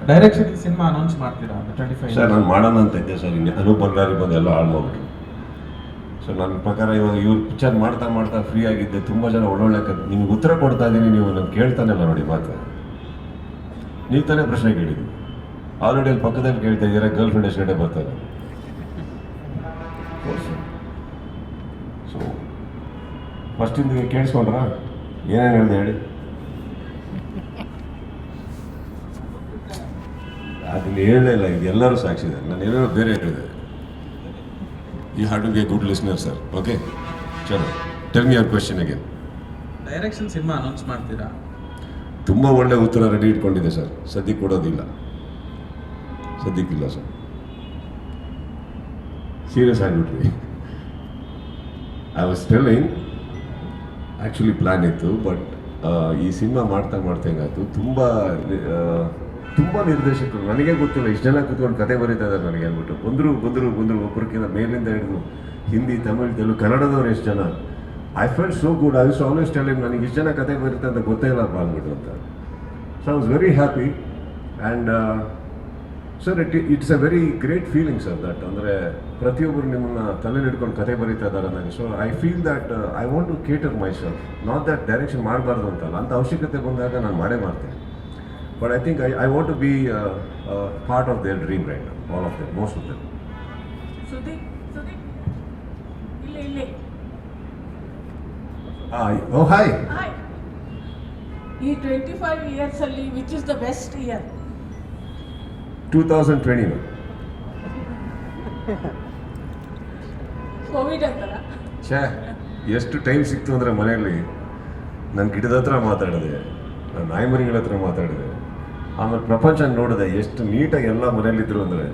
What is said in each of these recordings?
Direction ಈ cinema announce ಮಾಡ್ತೀರಾ 25? Sir ನಾನು ಮಾಡೋಣ ಅಂತ ಇದ್ದೆ ಸರ್, ಇನ್ನು ಅನೂಪ್ ಬಲ್ಲಾರಿ ಬಂದು ಎಲ್ಲ ಹಾಳು ಮಾಡ್ಬಿಟ್ರು. ಸೊ ನನ್ನ ಪ್ರಕಾರ ಇವಾಗ ಇವ್ರು ಪಿಕ್ಚರ್ ಮಾಡ್ತಾ ಮಾಡ್ತಾ ಫ್ರೀ ಆಗಿದ್ದೆ. ತುಂಬ ಜನ ಒಳ್ಳೊಳ್ಳೆ ನಿಮ್ಗೆ ಉತ್ತರ ಕೊಡ್ತಾ ಇದ್ದೀನಿ, ನೀವು ನಾನು ಕೇಳ್ತಾನೆಲ್ಲ ನೋಡಿ ಮಾತು. ನೀವು ತಾನೇ ಪ್ರಶ್ನೆ ಕೇಳಿದ್ವಿ, ಆಲ್ರೆಡಿ ಅಲ್ಲಿ ಪಕ್ಕದಲ್ಲಿ ಕೇಳ್ತಾ ಇದ್ದೀರಾ, ಗರ್ಲ್ ಫ್ರೆಂಡ್ ಎಷ್ಟು ಗಂಟೆ ಬರ್ತಾರೆ. ಸೊ ಫಸ್ಟಿಂದ ಕೇಳಿಸ್ಕೊಂಡ್ರ ಏನೇನು ಹೇಳಿದೆ ಹೇಳಿ. ಅದನ್ನ ಹೇಳಲೇ ಇಲ್ಲ, ಇದು ಎಲ್ಲರೂ ಸಾಕ್ಷಿದೆ. ನಾನು ಏನೇನೋ ಬೇರೆ ಹೇಳಿದೆ. You have to be a good listener sir. Okay, ಚಲೋ, tell me your question again. Direction cinema announce ಮಾಡ್ತೀರಾ? ತುಂಬ ಒಳ್ಳೆ ಉತ್ತರ ರೆಡಿ ಇಟ್ಕೊಂಡಿದೆ ಸರ್, ಸದ್ಯಕ್ಕೆ ಕೊಡೋದಿಲ್ಲ, ಸದ್ಯಕ್ಕಿಲ್ಲ ಸರ್. ಸೀರಿಯಸ್ ಆಗಿಬಿಟ್ರಿ. I was telling actually plan ಇತ್ತು, ಬಟ್ ಈ ಸಿನಿಮಾ ಮಾಡ್ತಾ ಮಾಡ್ತಾ ಹೆಂಗಾಯ್ತು, ತುಂಬ ನಿರ್ದೇಶಕರು ನನಗೆ ಗೊತ್ತಿಲ್ಲ, ಇಷ್ಟು ಜನ ಕೂತ್ಕೊಂಡು ಕತೆ ಬರೀತಾ ಇದ್ದಾರೆ ನನಗೆ ಅಂದ್ಬಿಟ್ಟು. ಬಂದರು ಒಬ್ಬರಿಗಿಂತ ಮೇಲಿಂದ ಹಿಡಿದು ಹಿಂದಿ, ತಮಿಳ್, ತೆಲುಗು, ಕನ್ನಡದವ್ರು ಎಷ್ಟು ಜನ. I felt so good. I was always telling ನನಗೆ ಇಷ್ಟು ಜನ ಕತೆ ಬರೀತಾ ಅಂತ ಗೊತ್ತೇ ಇಲ್ಲಪ್ಪ ಅಂದ್ಬಿಟ್ಟು ಅಂತ. So I was very happy and sir it's a very great feeling sir that. ಅಂದರೆ ಪ್ರತಿಯೊಬ್ಬರು ನಿಮ್ಮನ್ನು ತಲೆಯಲ್ಲಿ ಹಿಡ್ಕೊಂಡು ಕತೆ ಬರೀತಾ ಇದ್ದಾರೆ ನನಗೆ. So I feel that I want to cater myself, not that direction ಮಾಡಬಾರ್ದು ಅಂತಲ್ಲ, ಅಂತ ಅವಶ್ಯಕತೆ ಬಂದಾಗ ನಾನು ಮಾಡೇ ಮಾಡ್ತೇನೆ. But I think I want to be part of their dream right now, all of them, most of them. Sudeep, ille. Oh, hi. Hi. In 25 years alli, which is the best year? 2021. Covid antara. ಛೇ, ಎಷ್ಟು time ಸಿಕ್ತು ಅಂದರೆ ಮನೆಯಲ್ಲಿ ನನ್ನ ಗಿಡದ ಹತ್ರ ಮಾತಾಡಿದೆ, ನನ್ನ ನಾಯಿಮರಿಗಳ ಹತ್ರ ಮಾತಾಡಿದೆ, ಆಮೇಲೆ ಪ್ರಪಂಚ ನೋಡಿದೆ ಎಷ್ಟು ನೀಟಾಗಿ ಎಲ್ಲ ಮನೇಲಿದ್ರು. ಅಂದರೆ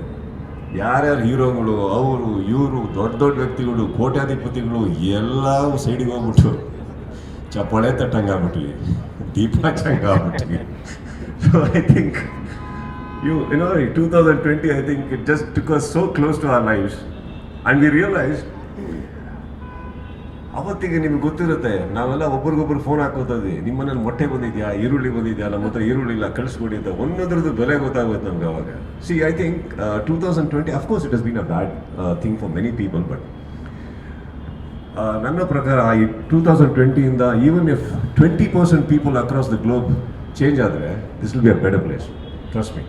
ಯಾರ್ಯಾರು ಹೀರೋಗಳು, ಅವರು ಇವರು ದೊಡ್ಡ ದೊಡ್ಡ ವ್ಯಕ್ತಿಗಳು, ಕೋಟ್ಯಾಧಿಪತಿಗಳು ಎಲ್ಲ ಸೈಡಿಗೆ ಹೋಗ್ಬಿಟ್ಟು ಚಪ್ಪಾಳೆ ತಟ್ಟಂಗೆ ಆಗ್ಬಿಟ್ವಿ, ದೀಪ ಹಚ್ಚಂಗೆ ಆಗ್ಬಿಟ್ವಿ. So I think you know 2020 I think it just took us so close to our lives and we realized ಅವತ್ತಿಗೆ ನಿಮ್ಗೆ ಗೊತ್ತಿರುತ್ತೆ, ನಾವೆಲ್ಲ ಒಬ್ರಿಗೊಬ್ರು ಫೋನ್ ಹಾಕೋತದ್ವಿ, ನಿಮ್ಮ ಮನೇಲಿ ಮೊಟ್ಟೆ ಬಂದಿದೆಯಾ, ಈರುಳ್ಳಿ ಬಂದಿದೆಯಾ, ನಮ್ಮ ಹತ್ರ ಈರುಳ್ಳಿ ಇಲ್ಲ ಕಳಿಸ್ಕೊಡಿ ಅಂತ. ಒಂದೊಂದ್ರದ್ದು ಬೆಲೆ ಗೊತ್ತಾಗುತ್ತೆ ನಮ್ಗೆ ಅವಾಗ. See I think 2020 of course it has been a bad thing for many people, but ನನ್ನ ಪ್ರಕಾರ ಈ 2020ಇಂದ even if 20% people across the globe change ಆದರೆ this will be a better place, trust me.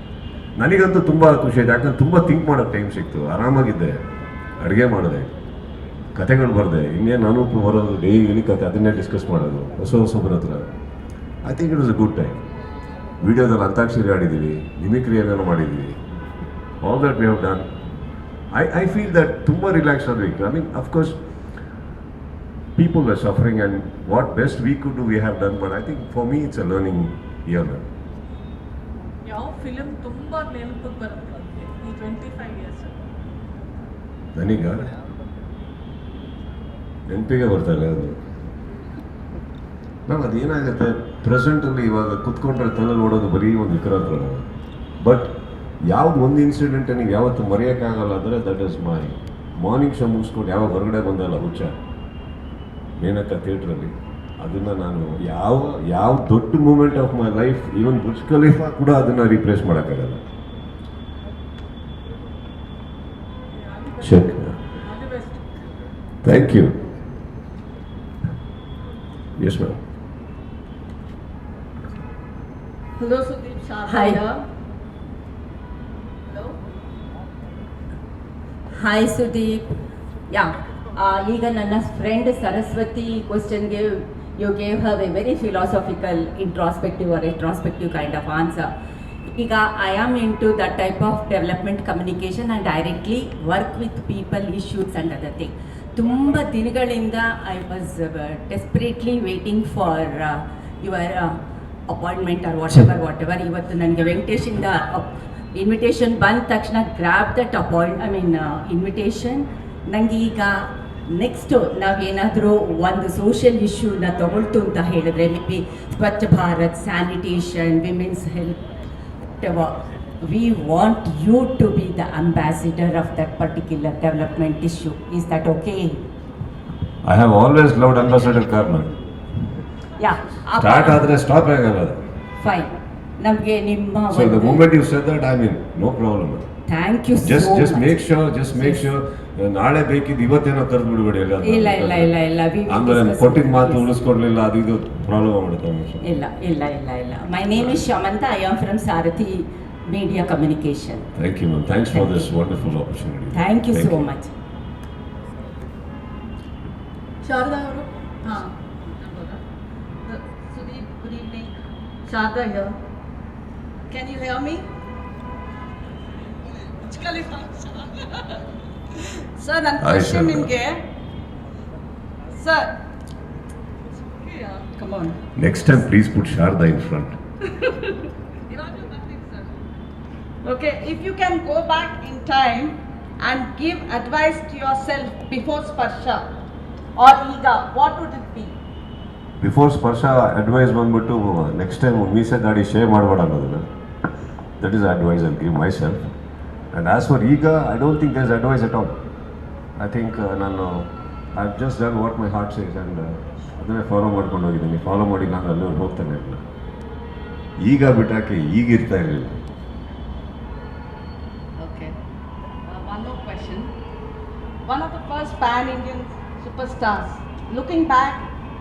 ನನಗಂತೂ ತುಂಬ ಖುಷಿ ಆಯ್ತು, ಯಾಕಂದ್ರೆ ತುಂಬ ಥಿಂಕ್ ಮಾಡೋಕ್ಕೆ ಟೈಮ್ ಸಿಕ್ತು, ಆರಾಮಾಗಿದ್ದೆ, ಅಡುಗೆ ಮಾಡಿದೆ, ಕತೆಗಳು ಬರೆದೆ. ಇನ್ನೇನು ನಾನು ಬರೋದು ಡೈಲಿ ಕತೆ, ಅದನ್ನೇ ಡಿಸ್ಕಸ್ ಮಾಡೋದು ಹೊಸೊಬ್ಬರ ಹತ್ರ. I think it was a good time. ವಿಡಿಯೋದಲ್ಲಿ ಅಂತಾಕ್ಷರಿ ಆಡಿದ್ದೀವಿ, ಮಿಮಿಕ್ರಿ ಏನೇನೋ ಮಾಡಿದ್ದೀವಿ, all that we have done. I feel that ತುಂಬ ರಿಲ್ಯಾಕ್ಸ್ ಆದ್ವಿ. I mean of course people were suffering and what best we could do we have done, but I think for me it's a learning year. ಯಾವ film ತುಂಬಾ ನೆನಪಿಗೆ ಬರುತ್ತೆ ಈ 25 years? ನನಗ ನೆನಪಿಗೆ ಬರ್ತಾರೆ ಅದು. ನಾವು ಅದೇನಾಗುತ್ತೆ ಪ್ರೆಸೆಂಟಲ್ಲಿ ಇವಾಗ ಕುತ್ಕೊಂಡ್ರೆ ತಲೆ ನೋಡೋದು ಬರೀ ಒಂದು ವಿಕ್ರಾಂತ. ಬಟ್ ಯಾವ್ದು ಒಂದು ಇನ್ಸಿಡೆಂಟ್ ನೀವು ಯಾವತ್ತು ಮರೆಯೋಕ್ಕಾಗಲ್ಲ ಅಂದರೆ that is my morning show ಮುಗಿಸ್ಕೊಂಡು ಯಾವಾಗ ಹೊರಗಡೆ ಬಂದಲ್ಲ ಹುಚ್ಚ ಮೇನಕ್ಕ ಥಿಯೇಟ್ರಲ್ಲಿ, ಅದನ್ನು ನಾನು ಯಾವ ದೊಡ್ಡ moment of my life, even Burj Khalifa ಕೂಡ ಅದನ್ನು ರೀಪ್ಲೇಸ್ ಮಾಡೋಕ್ಕಾಗಲ್ಲ. Check. Thank you. Yes ma'am. Hello Sudeep ಶಾ. Hi. Hello. Hi Sudeep. Yeah, ಈಗ ನನ್ನ ಫ್ರೆಂಡ್ ಸರಸ್ವತಿ ಕ್ವಶನ್ಗೆ you gave her a very philosophical introspective or retrospective kind of answer. ಈಗ I am in to that type of development communication and directly work with people issues and other thing. ತುಂಬ ದಿನಗಳಿಂದ I was desperately waiting for your appointment or whatever. ಇವತ್ತು ನನಗೆ ವೆಂಕಟೇಶಿಂದ invitation ಬಂದ ತಕ್ಷಣ grab that invitation. ನನಗೆ ಈಗ next ನಾವೇನಾದರೂ ಒಂದು ಸೋಷಿಯಲ್ ಇಶ್ಯೂನ ತಗೊಳ್ತು ಅಂತ ಹೇಳಿದ್ರೆ, may be Swachh Bharat, sanitation, women's health, we want you to be the ambassador of that particular development issue. Is that okay? I have always loved Ambassador Karna. Yeah. Start ಆದರೆ stop ಆಗಲ್ಲ. Fine. ನಮಗೆ ನಿಮ್ಮ So the moment you said that, I mean, no problem. Thank you Just so make sure. ನಾಳೆ ಬೇಕಿದ್ದು ಇವತ್ತೇನೋ ಕರೆದು ಬಿಡಬೇಡಿ ಎಲ್ಲ. ಇಲ್ಲ ಇಲ್ಲ ಇಲ್ಲ ಇಲ್ಲ ಆಮೇಲೆ ಕೊಟ್ಟಿದ್ದ ಮಾತು ಉಳಿಸ್ಕೊಡ್ಲಿಲ್ಲ, ಅದು ಇದು ಪ್ರಾಬ್ಲಮ್ ಆಗ್ಬಿಡುತ್ತೆ. ಇಲ್ಲ ಇಲ್ಲ ಇಲ್ಲ ಇಲ್ಲ. My name is Shamantha. I am from Sarathi media communication. Thank you, ma'am. Thanks for this wonderful opportunity. Thank you so much. Sharada ಅವರು ಹಾಂ Sudeep, good evening. Sharda here. Can you hear me? Sir, ನನ್ನ Hi, question Sharda. ನಿಮಗೆ. Sir, come on. Next time, please put Sharda in front. You don't do nothing, sir. Okay, if you can go back in time and give advice to yourself before Sparsha or Iga, what would it be? Before Sparsha advice ಬಂದ್ಬಿಟ್ಟು next time ಮೀಸೆ ದಾಡಿ shave ಮಾಡಬೇಡ ಅನ್ನೋದನ್ನ. That is advice I give myself. And as far ಈಗ I don't think there is advice at all. I think ನಾನು I have just done what my heart says and ಅದನ್ನೇ follow ಮಾಡ್ಕೊಂಡು ಹೋಗಿದ್ದೀನಿ. Follow ಮಾಡಿ ನಾನು ಅಲ್ಲೂ ಹೋಗ್ತಾನೆ ಇಲ್ಲ. ಈಗ ಬಿಟ್ಟಾಕಿ ಈಗಿರ್ತಾ ಇರಲಿಲ್ಲ. Okay. One more question. One of the first pan-Indian superstars. Looking back,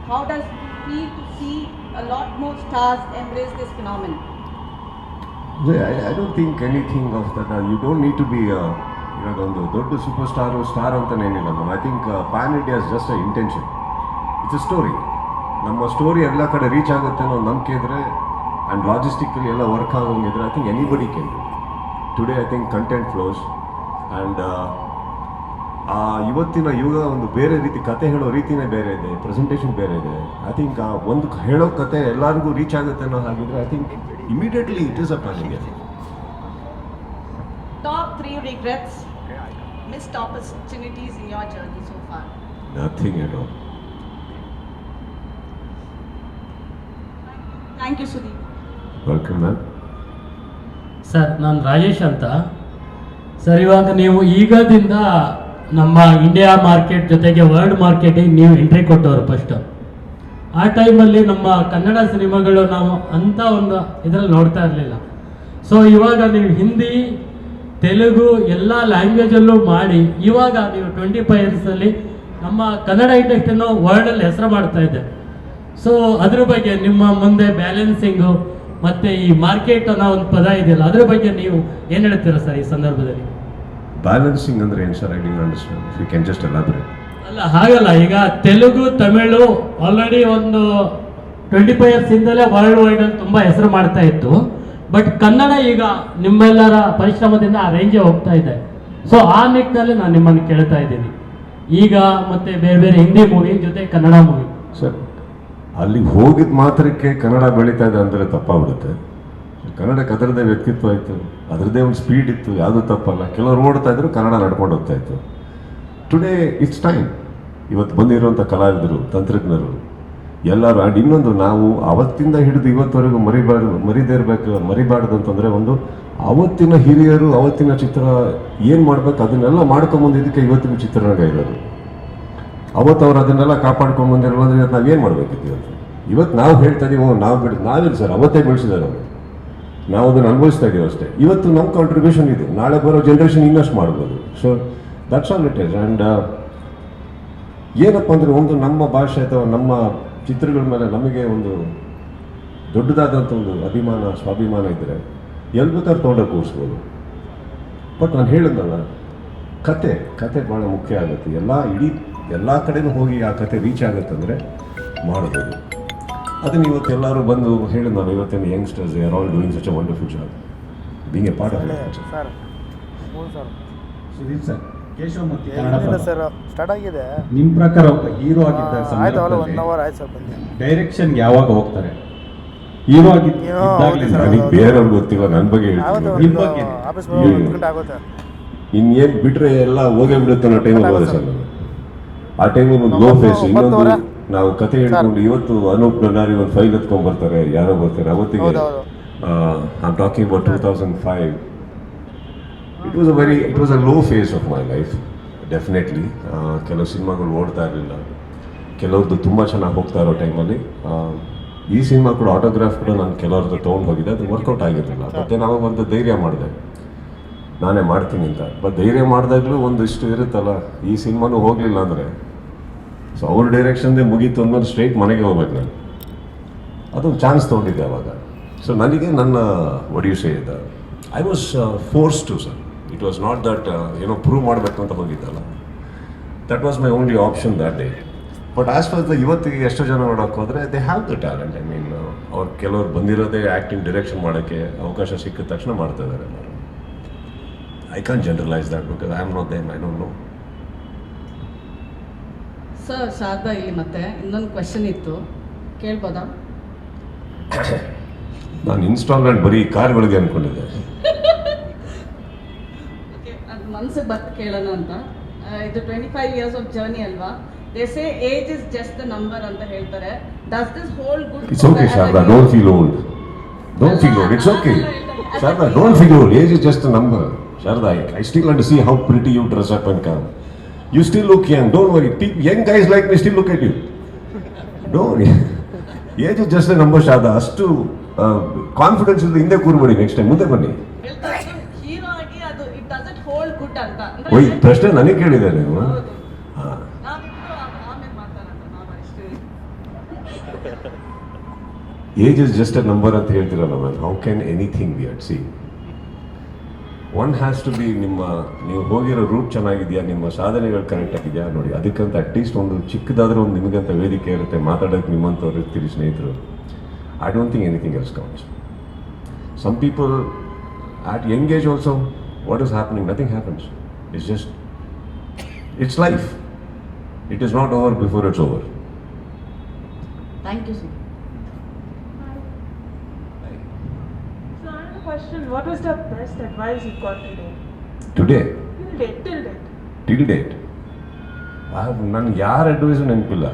how does it feel to see a lot more stars embrace this phenomenon? I don't think anything of that. You don't need to be ಇವಾಗ ಒಂದು ದೊಡ್ಡ super star ಅಂತನೇನಿಲ್ಲ. I think pan India is just a intention. It's a story. ನಮ್ಮ story ಎಲ್ಲ ಕಡೆ reach ಆಗುತ್ತೆ ಅನ್ನೋ ನಂಬಿಕೆ ಇದ್ದರೆ ಆ್ಯಂಡ್ ಲಾಜಿಸ್ಟಿಕಲಿ ಎಲ್ಲ ವರ್ಕ್ ಆಗೋಂಗಿದ್ರೆ I think anybody can do. Today I think content flows and ಇವತ್ತಿನ ಯುಗ ಒಂದು ಬೇರೆ ರೀತಿ ಕತೆ ಹೇಳೋ ರೀತಿನೇ ಬೇರೆ ಇದೆ, ಪ್ರೆಸೆಂಟೇಷನ್ ಬೇರೆ ಇದೆ. ಐ ಥಿಂಕ್ ಒಂದು ಹೇಳೋ ಕತೆ ಎಲ್ಲರಿಗೂ ರೀಚ್ ಆಗುತ್ತೆ ಅನ್ನೋ ಹಾಗಿದ್ರೆ I think immediately it is a pan India. Top 3 regrets, missed opportunities in your journey so far. Nothing at all. Thank you, Sudeep. Welcome, ma'am. Sir, ನಾನು ರಾಜೇಶ್ ಅಂತ. ಸರ್, ಇವಾಗ ನೀವು ಈಗದಿಂದ ನಮ್ಮ ಇಂಡಿಯಾ ಮಾರ್ಕೆಟ್ ಜೊತೆಗೆ ವರ್ಲ್ಡ್ ಮಾರ್ಕೆಟಿಗೆ ನೀವು ಎಂಟ್ರಿ ಕೊಟ್ಟವರು first. ಆ ಟೈಮಲ್ಲಿ ನಮ್ಮ ಕನ್ನಡ ಸಿನಿಮಾಗಳು ನಾವು ಅಂಥ ಒಂದು ಇದರಲ್ಲಿ ನೋಡ್ತಾ ಇರಲಿಲ್ಲ. ಸೊ ಇವಾಗ ನೀವು ಹಿಂದಿ, ತೆಲುಗು ಎಲ್ಲ ಲ್ಯಾಂಗ್ವೇಜಲ್ಲೂ ಮಾಡಿ ಇವಾಗ ನೀವು 25 ಇಯರ್ಸಲ್ಲಿ ನಮ್ಮ ಕನ್ನಡ ಇಂಡಸ್ಟ್ರಿನೂ ವರ್ಲ್ಡಲ್ಲಿ ಹೆಸರು ಮಾಡ್ತಾ ಇದೆ. ಸೊ ಅದ್ರ ಬಗ್ಗೆ ನಿಮ್ಮ ಮುಂದೆ ಬ್ಯಾಲೆನ್ಸಿಂಗು ಮತ್ತು ಈ ಮಾರ್ಕೆಟ್ ಅನ್ನೋ ಒಂದು ಪದ ಇದೆಯಲ್ಲ, ಅದ್ರ ಬಗ್ಗೆ ನೀವು ಏನು ಹೇಳ್ತೀರಾ ಸರ್ ಈ ಸಂದರ್ಭದಲ್ಲಿ? ಬ್ಯಾಲೆನ್ಸಿಂಗ್ ಅಂದರೆ ಏನು sir? I didn't understand. If you can just elaborate. ಅಲ್ಲ, ಹಾಗಲ್ಲ. ಈಗ ತೆಲುಗು, ತಮಿಳು ಆಲ್ರೆಡಿ ಒಂದು 25 ಇಯರ್ಸ್ ಇಂದಲೇ ವರ್ಲ್ಡ್ ವೈಡಲ್ಲಿ ತುಂಬ ಹೆಸರು ಮಾಡ್ತಾ ಇತ್ತು. ಬಟ್ ಕನ್ನಡ ಈಗ ನಿಮ್ಮೆಲ್ಲರ ಪರಿಶ್ರಮದಿಂದ ಆ ರೇಂಜೇ ಹೋಗ್ತಾ ಇದೆ. ಸೊ ಆ ನಿಟ್ಟಿನಲ್ಲಿ ನಾನು ನಿಮ್ಮನ್ನು ಕೇಳ್ತಾ ಇದ್ದೀನಿ ಈಗ. ಮತ್ತೆ ಬೇರೆ ಬೇರೆ ಹಿಂದಿ ಮೂವಿ ಜೊತೆ ಕನ್ನಡ ಮೂವಿ. ಸರ್, ಅಲ್ಲಿ ಹೋಗಿದ ಮಾತ್ರಕ್ಕೆ ಕನ್ನಡ ಬೆಳೀತಾ ಇದೆ ಅಂದರೆ ತಪ್ಪಾಗ್ಬಿಡುತ್ತೆ. ಕನ್ನಡಕ್ಕೆ ಅದರದ್ದೇ ವ್ಯಕ್ತಿತ್ವ ಇತ್ತು, ಅದರದ್ದೇ ಒಂದು ಸ್ಪೀಡ್ ಇತ್ತು, ಯಾವುದೂ ತಪ್ಪಲ್ಲ. ಕೆಲವರು ಓಡ್ತಾ ಇದ್ರು, ಕನ್ನಡ ನಡ್ಕೊಂಡು ಹೋಗ್ತಾ ಇತ್ತು. Today it's time. ಇವತ್ತು ಬಂದಿರುವಂಥ ಕಲಾವಿದರು, ತಂತ್ರಜ್ಞರು ಎಲ್ಲರೂ. ಆ್ಯಂಡ್ ಇನ್ನೊಂದು, ನಾವು ಅವತ್ತಿಂದ ಹಿಡಿದು ಇವತ್ತವರೆಗೂ ಮರಿಬಾರ್ದು ಅಂತಂದರೆ, ಒಂದು ಅವತ್ತಿನ ಹಿರಿಯರು ಅವತ್ತಿನ ಚಿತ್ರ ಏನು ಮಾಡ್ಬೇಕು ಅದನ್ನೆಲ್ಲ ಮಾಡ್ಕೊಂಬಂದಿದ್ದಕ್ಕೆ ಇವತ್ತಿನ ಚಿತ್ರರಂಗ ಇರೋದು. ಅವತ್ತು ಅವ್ರು ಅದನ್ನೆಲ್ಲ ಕಾಪಾಡ್ಕೊಂಡು ಬಂದಿರೋ ಅಂದರೆ ಇವತ್ತು ನಾವೇನು ಮಾಡಬೇಕಿತ್ತು? ಇವತ್ತು ನಾವು ಹೇಳ್ತಾ ಇದೀವಿ ನಾವಿಲ್ಲ ಸರ್, ಅವತ್ತೇ ಬೆಳೆಸಿದ್ದಾರೆ ಅವರು. ನಾವು ಅದನ್ನು ಅನುಭವಿಸ್ತಾ ಇದ್ದೀವಿ ಅಷ್ಟೇ. ಇವತ್ತು ನಮ್ಮ ಕಾಂಟ್ರಿಬ್ಯೂಷನ್ ಇದೆ, ನಾಳೆ ಬರೋ ಜನ್ರೇಷನ್ ಇನ್ನಷ್ಟು ಮಾಡ್ಬೋದು. So that's all it is. And ಏನಪ್ಪ ಅಂದರೆ, ಒಂದು ನಮ್ಮ ಭಾಷೆ ಅಥವಾ ನಮ್ಮ ಚಿತ್ರಗಳ ಮೇಲೆ ನಮಗೆ ಒಂದು ದೊಡ್ಡದಾದಂಥ ಒಂದು ಅಭಿಮಾನ, ಸ್ವಾಭಿಮಾನ ಇದ್ದರೆ ಎಲ್ಲಿ ಬೇಕಾದ್ರೂ ತೊಗೊಂಡೋಗಿ ಕೂರಿಸ್ಬೋದು. ಬಟ್ ನಾನು ಹೇಳಿದ್ನಲ್ಲ, ಕತೆ ಭಾಳ ಮುಖ್ಯ ಆಗುತ್ತೆ. ಎಲ್ಲ ಕಡೆನೂ ಹೋಗಿ ಆ ಕತೆ ರೀಚ್ ಆಗುತ್ತಂದರೆ ಮಾಡ್ಬೋದು. ಅದನ್ನು ಇವತ್ತು ಎಲ್ಲರೂ ಬಂದು ಹೇಳಿದ್ನಲ್ಲ, ಇವತ್ತಿನ youngsters are all doing such a wonderful job, being A part of it. Sudeep sir, Keshav ಮತ್ತು ಕನ್ನಡ ಸರ್ ಸ್ಟಾರ್ಟ್ ಆಗಿದೆ. ನಿಮ್ಮ ಪ್ರಕಾರ ಒಬ್ಬ ಹೀರೋ ಆಗಿದ್ದ ಆಯ್ತು, ಅವಲ್ಲ 1 hour ಆಯ್ತು ಸರ್. ಬಂದೆ ಡೈರೆಕ್ಷನ್ಗೆ ಯಾವಾಗ ಹೋಗ್ತಾರೆ? ಹೀರೋ ನನಗೆ ಬೇರೆಯವ್ರಿಗೆ ಗೊತ್ತಿಲ್ಲ, ನನ್ನ ಬಗ್ಗೆ ಹೇಳ್ತೀನಿ. ನಿಮ್ಮ ಬಗ್ಗೆ ಆಫೀಸ್ 1 ಗಂಟೆ ಆಗುತ್ತೆ. ಇನ್ನೇನು ಬಿಟ್ಟರೆ ಎಲ್ಲ ಹೋಗೇ ಬಿಡುತ್ತೆ ಅನ್ನೋ ಟೈಮಲ್ಲಿ ಹೋದೆ ಸರ್ ನಾನು. ಆ ಟೈಮಲ್ಲಿ ಒಂದು ಲೋ ಫೇಸ್. ಇನ್ನೊಂದು, ನಾವು ಕತೆ ಹೇಳ್ಕೊಂಡು ಇವತ್ತು ಅನೂಪ್ ನನ್ನಾರಿ ಒಂದು ಫೈಲ್ ಎತ್ಕೊಂಡ್ ಬರ್ತಾರೆ, ಯಾರೋ ಬರ್ತಾರೆ. ಅವತ್ತಿಗೆ I am talking about 2005. It was a low phase of my life definitely. ಕೆಲವು ಸಿನಿಮಾಗಳು ಓಡ್ತಾ ಇರಲಿಲ್ಲ, ಕೆಲವ್ರದ್ದು ತುಂಬ ಚೆನ್ನಾಗಿ ಹೋಗ್ತಾ ಇರೋ ಟೈಮಲ್ಲಿ ಈ ಸಿನಿಮಾ ಕೂಡ ಆಟೋಗ್ರಾಫ್ ಕೂಡ ನಾನು ಕೆಲವ್ರದ್ದು ತೊಗೊಂಡು ಹೋಗಿದ್ದೆ, ಅದು ವರ್ಕೌಟ್ ಆಗಿರಲಿಲ್ಲ. ಮತ್ತೆ ನಾವು ಒಂದು ಧೈರ್ಯ ಮಾಡಿದೆ, ನಾನೇ ಮಾಡ್ತೀನಿ ಅಂತ. ಬಟ್ ಧೈರ್ಯ ಮಾಡಿದಾಗಲೂ ಒಂದಿಷ್ಟು ಇರುತ್ತಲ್ಲ, ಈ ಸಿನಿಮಾನು ಹೋಗಲಿಲ್ಲ ಅಂದರೆ ಸೊ ಅವ್ರ ಡೈರೆಕ್ಷನ್ದೇ ಮುಗೀತು ಅಂದ್ಮೇಲೆ ಸ್ಟ್ರೈಟ್ ಮನೆಗೆ ಹೋಗ್ಬೇಕು ನಾನು. ಅದೊಂದು ಚಾನ್ಸ್ ತೊಗೊಂಡಿದ್ದೆ ಅವಾಗ. ಸೊ ನನಗೆ ನನ್ನ ಒಡಿಯುಸೆ ಇದೆ, I was force to sir. It was not that ಏನೋ ಪ್ರೂವ್ ಮಾಡಬೇಕು ಅಂತ ಹೋಗಿದ್ದಲ್ಲ. That was my only option that day. But as far the ಇವತ್ತಿಗೆ ಎಷ್ಟೋ ಜನ ನೋಡೋಕೆ ಹೋದರೆ they have the talent. I mean ಅವ್ರು ಕೆಲವ್ರು ಬಂದಿರೋದೇ ಆ್ಯಕ್ಟಿಂಗ್ ಡೈರೆಕ್ಷನ್ ಮಾಡೋಕ್ಕೆ ಅವಕಾಶ ಸಿಕ್ಕಿದ ತಕ್ಷಣ ಮಾಡ್ತಾ ಇದ್ದಾರೆ ಎಲ್ಲರೂ. I can generalise that because I am not them, I don't no. Sir Sharada, ಇಲ್ಲಿ ಮತ್ತೆ ಇನ್ನೊಂದು ಕ್ವೆಶನ್ ಇತ್ತು, ಕೇಳ್ಬೋದಾ? ನಾನು ಇನ್ಸ್ಟಾಲ್ಮೆಂಟ್ ಬರೀ ಕಾರ್ಗಳಿಗೆ ಅಂದ್ಕೊಂಡಿದ್ದೆ. ಓಕೆ, ಅದು ಮನಸ್ಸಿಗೆ ಬತ್ತು ಕೇಳೋಣ ಅಂತ. ಇದು 25 years ಆಫ್ ಜರ್ನಿ ಅಲ್ವಾ? They say age is just the number ಅಂತ ಹೇಳ್ತಾರೆ. Does this hold good? It's okay, Sharda, don't feel old. Don't feel old, it's okay. Sharda, don't feel old, age is just a number. Sharda, I still want to see how pretty you dress up and come. You still look young, don't worry. Young guys like me still look at you. Don't worry. Age is just a number, Sharda. ಅಷ್ಟು confidence ಇಲ್ಲದೆ ಹಿಂದೆ ಕೂರ್ಬೇಡಿ, next time ಮುಂದೆ ಬನ್ನಿ. Hero ಆಗಿ ಅದು it doesn't hold good ಅಂತ ಓಯ್, ಪ್ರಶ್ನೆ ನನಗೆ ಕೇಳಿದೆ ನೀವು. ಹಾಂ, ನಾವಿಬ್ರು ಆಮೇಲೆ ಮಾತಾಡೋಣ, ನಾವು ಅಷ್ಟೇ. Age is just a number ಅಂತ ಹೇಳ್ತಿರಲ್ಲ ma'am. How can anything be at sea? One has to be ನೀವು ಹೋಗಿರೋ ರೂಟ್ ಚೆನ್ನಾಗಿದೆಯಾ, ನಿಮ್ಮ ಸಾಧನೆಗಳು ಕರೆಕ್ಟ್ ಆಗಿದೆಯಾ ನೋಡಿ. ಅದಕ್ಕಂತ ಅಟ್ಲೀಸ್ಟ್ ಒಂದು ಚಿಕ್ಕದಾದ್ರೂ ಒಂದು ನಿಮಗಂತ ವೇದಿಕೆ ಇರುತ್ತೆ, ಮಾತಾಡೋಕ್ಕೆ ನಿಮ್ಮಂಥವ್ರು ಇರ್ತೀರಿ ಸ್ನೇಹಿತರು. I don't think anything else counts. Some people at young age also, what is happening? Nothing happens. It's life. It is not over before it's over. Thank you, sir. So I have a question. What was the best advice you got today? Today, Till date. till date, ನನಗೆ ಯಾರ advice ನೆನಪಿಲ್ಲ.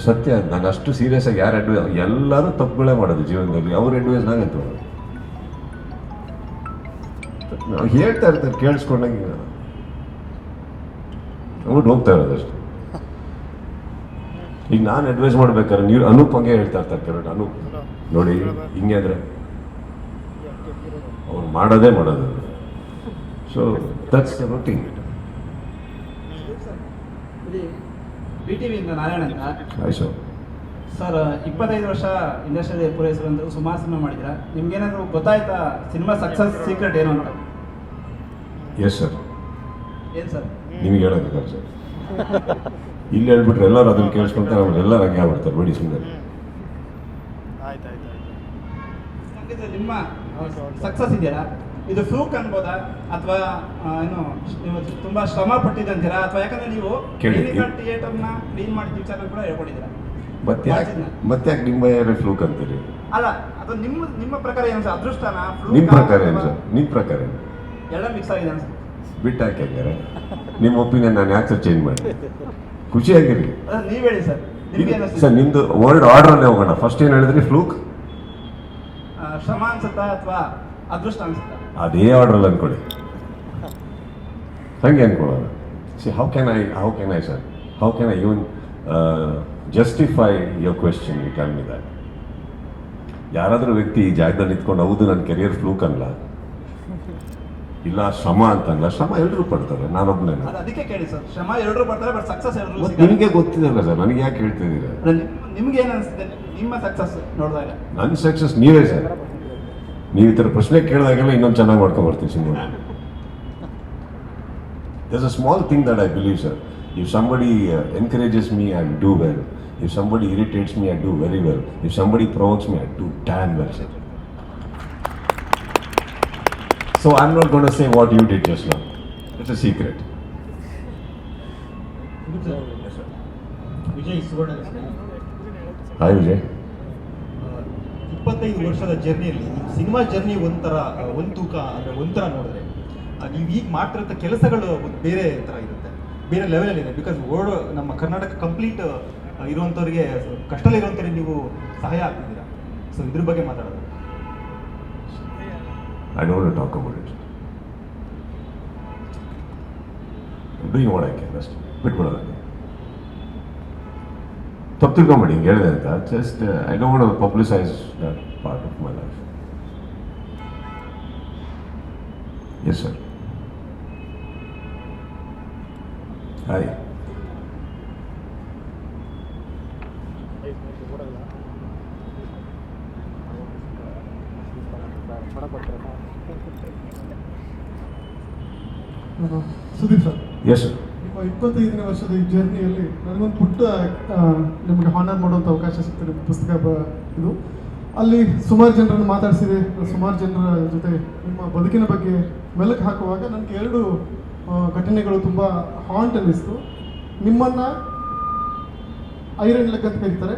ಸತ್ಯ, ನಾನು ಅಷ್ಟು serious ಆಗಿ ಯಾರ advice, ಎಲ್ಲರೂ ತಪ್ಪುಗಳೇ ಮಾಡೋದು ಜೀವನದಲ್ಲಿ. ಅವ್ರ ಅಡ್ವೈಸ್ ನಾಗಂತ ನಾವು ಹೇಳ್ತಾ ಇರ್ತಾರೆ, ಕೇಳಿಸ್ಕೊಂಡಂಗೆ ಅವ್ರು ಹೋಗ್ತಾ ಇರೋದಷ್ಟು. ಈಗ ನಾನು ಅಡ್ವೈಸ್ ಮಾಡ್ಬೇಕಾದ್ರೆ ನೀವು ಅನೂಪ್ ಹಂಗೆ ಹೇಳ್ತಾ ಇರ್ತಾರೆ ಕೆಲವರು. ಅನೂಪ್ ನೋಡಿ ಹಿಂಗೆ ಅಂದರೆ ಅವ್ರು ಮಾಡೋದೇ ಮಾಡೋದು. So that's the routine. BTVಯಿಂದ ನಾರಾಯಣ ಅಂತ. ಆಯ್ತು ಸರ್, 25 ವರ್ಷ ಇಂಡಸ್ಟ್ರಿಯಲ್ಲಿ ಪೂರೈಸಿದ್ರು, ಸುಮಾರು ಸಿನಿಮಾ ಮಾಡಿದ್ದೀರಾ. ನಿಮ್ಗೇನಾದರೂ ಗೊತ್ತಾಯ್ತಾ ಸಿನಿಮಾ ಸಕ್ಸಸ್ ಸೀಕ್ರೆಟ್ ಏನು ಅಂತ? Yes sir. ಏನು ಸರ್? ನಿಮಗೆ ಹೇಳೋದಿಲ್ಲ ಸರ್. ಇಲ್ಲಿ ಹೇಳ್ಬಿಟ್ರೆ ಎಲ್ಲರೂ ಅದನ್ನು ಕೇಳಿಸ್ಕೊಂತಾರೆ, ಅವ್ರು ಎಲ್ಲರೂ ಹಂಗೆ ಆಗ್ಬಿಡ್ತಾರೆ. ಬಿಡಿ ಸುಮ್ಮನೆ. ಆಯ್ತು. ಹಂಗಿದ್ರೆ ನಿಮ್ಮ ಸಕ್ಸಸ್ ಇದೆಯಲ್ಲ, ಇದು ಫ್ಲೂಕ್ ಅನ್ಬೋದಾ ಅಥವಾ ಏನು ನೀವು ತುಂಬ ಶ್ರಮ ಪಟ್ಟಿದ್ದಂತೀರಾ? ಅಥವಾ ಯಾಕಂದ್ರೆ ನೀವು ಥಿಯೇಟರ್ನ ಕ್ಲೀನ್ ಮಾಡಿದ ವಿಚಾರ ಕೂಡ ಹೇಳ್ಕೊಂಡಿದ್ದೀರಾ. ಮತ್ತೆ ಯಾಕೆ ನಿಮ್ಮ ಫ್ಲೂಕ್ ಅಂತೀರಿ? ಅಲ್ಲ, ಅದು ನಿಮ್ಮ ಪ್ರಕಾರ ಏನು ಸರ್? ಅದೃಷ್ಟನ ನಿಮ್ಮ ಪ್ರಕಾರ ಏನು ಸರ್? ನಿಮ್ಮ ಪ್ರಕಾರ ಏನು? ಎಲ್ಲ ಮಿಕ್ಸ್ ಆಗಿದೆ ಅನ್ಸುತ್ತೆ. ಬಿಟ್ಟು ಹಾಕಿದ್ದಾರೆ ನಿಮ್ಮ ಒಪಿನಿಯನ್. ನಾನು ಯಾಕೆ ಸರ್ ಚೇಂಜ್ ಮಾಡಿ? ಖುಷಿಯಾಗಿರಿ. ನೀವು ಹೇಳಿ ಸರ್, ನಿಮ್ಗೆ ಅನಿಸ್ತಿದೆ? ಸರ್ ನಿಮ್ದು ವರ್ಡ್ ಆರ್ಡ್ರಲ್ಲೇ ಹೋಗೋಣ. ಫಸ್ಟ್ ಏನು ಹೇಳಿದ್ರಿ? ಫ್ಲೂಕ್, ಶ್ರಮ ಅನ್ಸುತ್ತಾ ಅಥವಾ ಅದೃಷ್ಟ ಅನ್ಸುತ್ತಾ? ಅದೇ ಆರ್ಡ್ರಲ್ಲಿ ಅನ್ಕೊಳ್ಳಿ, ಹಂಗೆ ಅನ್ಕೊಳ್ಳೋಣ. See how can I sir, how can I even justify your question? You tell me that. ಯಾರಾದರೂ ವ್ಯಕ್ತಿ ಈ ಜಾಗದಲ್ಲಿ ನಿಂತ್ಕೊಂಡು ಹೌದು ನನ್ನ ಕೆರಿಯರ್ ಫ್ಲೂಕ್ ಅಲ್ಲ, ಇಲ್ಲ ಶ್ರಮ ಅಂತಲ್ಲ. ಶ್ರಮ ಎಲ್ಲರೂ ಪಡ್ತಾರೆ, ನಾನೊಬ್ಬನೇ. ಅದಕ್ಕೆ ಕೇಳಿ ಸರ್, ಶ್ರಮ ಎಲ್ಲರೂ ಪಡ್ತಾರೆ, ಬಟ್ ಸಕ್ಸಸ್ ಎಲ್ಲರೂ. ನಿಮಗೆ ಗೊತ್ತಿದಲ್ಲ ಸರ್, ನನಗೆ ಯಾಕೆ ಹೇಳ್ತಿದ್ದೀರಾ? ನಿಮ್ಗೆ ಏನು ಅನಿಸ್ತಿದೆ ನಿಮ್ಮ ಸಕ್ಸಸ್ ನೋಡಿದಾಗ? ನನ್ನ ಸಕ್ಸಸ್ ನೀವೇ ಸರ್. ನೀವು ಈ ಥರ ಪ್ರಶ್ನೆ ಕೇಳಿದಾಗೆಲ್ಲ ಇನ್ನೊಂದು ಚೆನ್ನಾಗಿ ಮಾಡ್ಕೊಂಡ್ಬರ್ತೀವಿ cinema. There's a small thing that I believe, sir. If somebody encourages me, I do well. If somebody irritates me, I do very well. If somebody provokes me, I do damn well, sir. So I'm not going to say what you did just now. It's a secret. Vijay Suvarna. Hi, Vijay. 25 ವರ್ಷದ ಜರ್ನಿಯಲ್ಲಿ ನಿಮ್ಮ cinema journey ಒಂಥರ ಒಂದು ತೂಕ, ಅಂದರೆ ಒಂಥರ ನೋಡಿದ್ರೆ ನೀವು ಈಗ ಮಾಡ್ತಿರೋಂಥ ಕೆಲಸಗಳು ಬೇರೆ ಥರ ಇರುತ್ತೆ, ಬೇರೆ ಲೆವೆಲಲ್ಲಿದೆ. ಬಿಕಾಸ್ ವರ್ಲ್ಡ್ ನಮ್ಮ ಕರ್ನಾಟಕ ಕಂಪ್ಲೀಟ್ ಇರುವಂಥವ್ರಿಗೆ, ಕಷ್ಟದಲ್ಲಿರುವಂಥವ್ರಿಗೆ ನೀವು ಸಹಾಯ ಆಗ್ತಿದ್ದೀರಾ. ಸೊ ಇದ್ರ ಬಗ್ಗೆ ಮಾತಾಡೋದು. I don't want to talk about it. I'm doing what I can. That's ಬಿಟ್ಬಿಡೋದು. ತಪ್ಪು ತಿಳ್ಕೊಂಬೇಡಿ ಹಿಂಗೆ ಹೇಳಿದೆ ಅಂತ. Just I don't want to publicise that part of my life. Yes sir. Hi. Sudeep sir, yes sir. ನಿಮ್ಮ 25ನೇ ವರ್ಷದ ಈ ಜರ್ನಿಯಲ್ಲಿ ನನಗೊಂದು ಪುಟ್ಟ ನಿಮಗೆ ಹಾನರ್ ಮಾಡುವಂಥ ಅವಕಾಶ ಸಿಗ್ತದೆ. ಪುಸ್ತಕ ಇದು ಅಲ್ಲಿ ಸುಮಾರು ಜನರನ್ನು ಮಾತಾಡಿಸಿದೆ, ಸುಮಾರು ಜನರ ಜೊತೆ ನಿಮ್ಮ ಬದುಕಿನ ಬಗ್ಗೆ ಮೆಲುಕು ಹಾಕುವಾಗ ನನಗೆ 2 ಘಟನೆಗಳು ತುಂಬ ಹಾಂಟ್ ಅನ್ನಿಸ್ತು. ನಿಮ್ಮನ್ನು ಐರನ್ ಲೆಗ್ ಅಂತ ಕರೀತಾರೆ,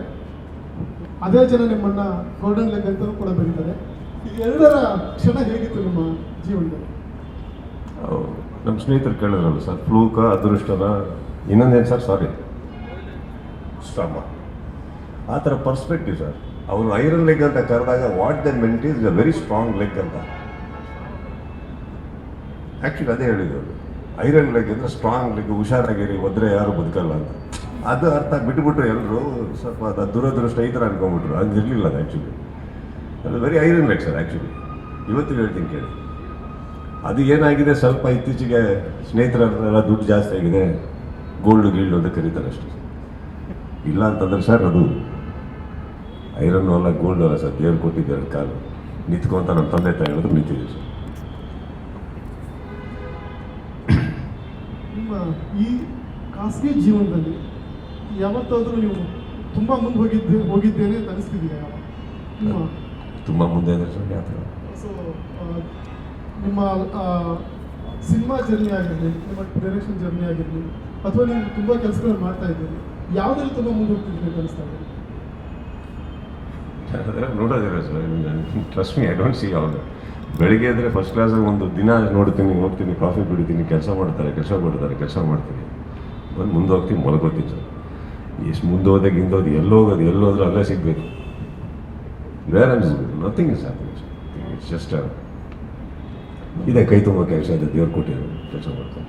ಅದೇ ಜನ ನಿಮ್ಮನ್ನು ಗೋಲ್ಡನ್ ಲೆಗ್ ಅಂತಲೂ ಕೂಡ ಬರೀತಾರೆ. ಈ 2ರ ಕ್ಷಣ ಹೇಗಿತ್ತು ನಿಮ್ಮ ಜೀವನದಲ್ಲಿ? ನಮ್ಮ ಸ್ನೇಹಿತರು ಕೇಳಿದ್ರಲ್ಲ ಸರ್, ಫ್ಲೂಕ, ಅದೃಷ್ಟನ, ಇನ್ನೊಂದೇನು ಸರ್, ಸಾರಿ, ಶ್ರಮ, ಆ ಥರ ಪರ್ಸ್ಪೆಕ್ಟಿವ್ ಸರ್. ಅವರು ಐರನ್ ಲೆಗ್ ಅಂತ ಕರೆದಾಗ what the made is a very strong leg ಅಂತ. ಆ್ಯಕ್ಚುಲಿ ಅದೇ ಹೇಳಿದ್ರು, ಐರನ್ ಲೆಗ್ ಅಂದರೆ ಸ್ಟ್ರಾಂಗ್ ಲೆಗ್, ಹುಷಾರಾಗಿರಿ, ಒದ್ರೆ ಯಾರು ಬದುಕಲ್ಲ ಅಂತ. ಅದು ಅರ್ಥ ಬಿಟ್ಟುಬಿಟ್ರು ಎಲ್ಲರೂ. ಸ್ವಲ್ಪ ಅದು ದುರದೃಷ್ಟ ಈ ಥರ ಅನ್ಕೊಂಡ್ಬಿಟ್ರು. ಹಂಗಿರಲಿಲ್ಲ ಅದು ಆ್ಯಕ್ಚುಲಿ. ಅದು very iron leg sir actually. ಇವತ್ತಿಗೆ ಹೇಳ್ತೀನಿ ಕೇಳಿ. ಅದು ಏನಾಗಿದೆ, ಸ್ವಲ್ಪ ಇತ್ತೀಚೆಗೆ ಸ್ನೇಹಿತರೆಲ್ಲ ದುಡ್ಡು ಜಾಸ್ತಿ ಆಗಿದೆ, ಗೋಲ್ಡು ಗೀಲ್ಡು ಅಂತ ಕರೀತಾರೆ ಅಷ್ಟೇ. ಇಲ್ಲ ಅಂತಂದ್ರೆ ಸರ್ ಅದು ಐರನ್ ಅಲ್ಲ, ಗೋಲ್ಡ್ ಅಲ್ಲ ಸರ್, ದೇವ್ರು ಕೊಟ್ಟಿದ್ದು 2 ಕಾಲು. ನಿಂತ್ಕೊಂತ ನಮ್ಮ ತಂದೆ ತಾಯಿ ಹೇಳಿದ್ರು ನಿಂತಿದ್ದೀವಿ ಸರ್. ನಿಮ್ಮ ಈ ಖಾಸಗಿ ಜೀವನದಲ್ಲಿ ಯಾವತ್ತಾದರೂ ನೀವು ತುಂಬ ಮುಂದೆ ಹೋಗಿದ್ದೇನೆ ಅಂತ ಅನಿಸ್ತಿದ್ದೀರಾ? ನಿಮ್ಮ ತುಂಬ ಮುಂದೆ ಅಂದರೆ ಸರ್ ಯಾವ ಥರ? ಸೊ ನಿಮ್ಮ ಸಿನಿಮಾ ಜರ್ನಿ ಆಗಿರಲಿ, ನಿಮ್ಮ ಡೈರೆಕ್ಷನ್ ಜರ್ನಿ ಆಗಿರಲಿ, ಅಥವಾ ನೀವು ತುಂಬ ಕೆಲಸಗಳನ್ನು ಮಾಡ್ತಾ ಇದ್ದೀರಿ, ಯಾವುದ್ರಲ್ಲಿ ತುಂಬ ಮುಂದೆ ಹೋಗ್ತಿದ್ದೀರಿ ಅಂತ ಅನಿಸ್ತಾ ಇದೆ? ನೋಡೋದಿಲ್ಲ sir, trust me, I don't see all. ಬೆಳಿಗ್ಗೆ ಅಂದರೆ ಫಸ್ಟ್ ಕ್ಲಾಸಾಗಿ ಒಂದು ದಿನ ನೋಡ್ತೀನಿ, ಹೋಗ್ತೀನಿ, ಕಾಫಿ ಕುಡಿತೀನಿ, ಕೆಲಸ ಮಾಡ್ತಾರೆ, ಕೆಲಸ ಮಾಡ್ತೀನಿ, ಬಂದು ಮುಂದೆ ಹೋಗ್ತೀನಿ, ಮಲ್ಕೋತೀನಿ ಸರ್. ಎಷ್ಟು ಮುಂದೆ ಹೋದಾಗ ಹಿಂದೋದು ಎಲ್ಲೋದ್ರು ಅಲ್ಲೇ ಸಿಗಬೇಕು. Where am nothing is happening sir. It's just ಇದೆ, ಕೈ ತುಂಬ ಕೆಲಸ ಇದೆ, ದೇವ್ರು ಕೊಟ್ಟಿರೋ ಕೆಲಸ ಮಾಡ್ತಾರೆ.